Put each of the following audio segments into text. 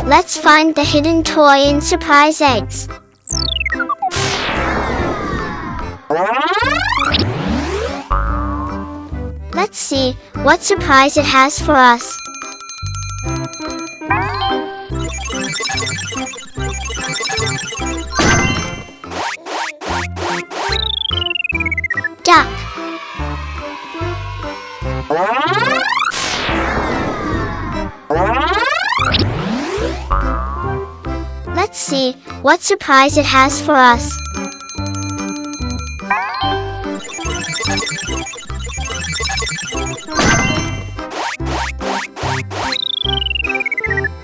Let's find the hidden toy in surprise eggs. Let's see what surprise it has for us. Duck. Let's see what surprise it has for us.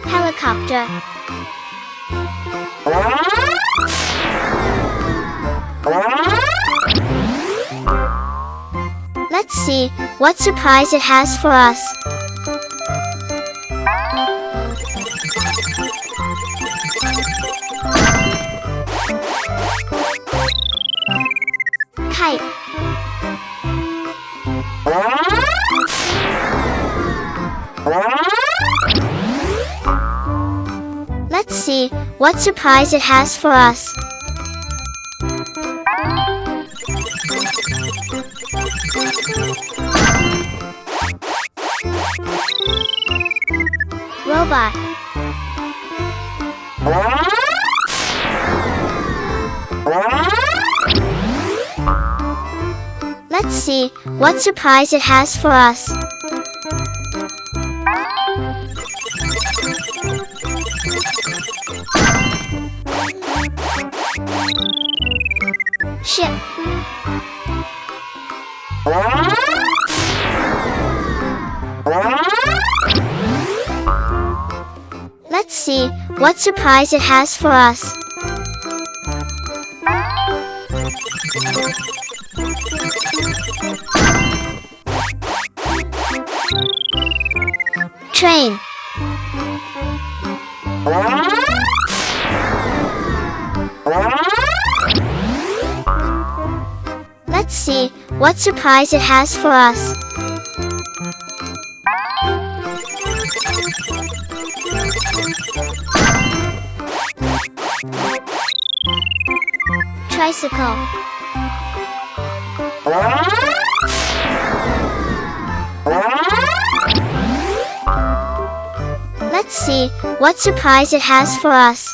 Helicopter. Let's see what surprise it has for us. Kite. Let's see what surprise it has for us. Robot. Let's see what surprise it has for us. Ship. Let's see what surprise it has for us. Train. Let's see what surprise it has for us. Tricycle. Let's see what surprise it has for us.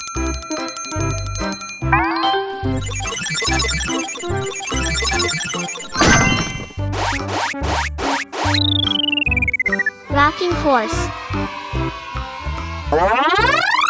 Rocking horse.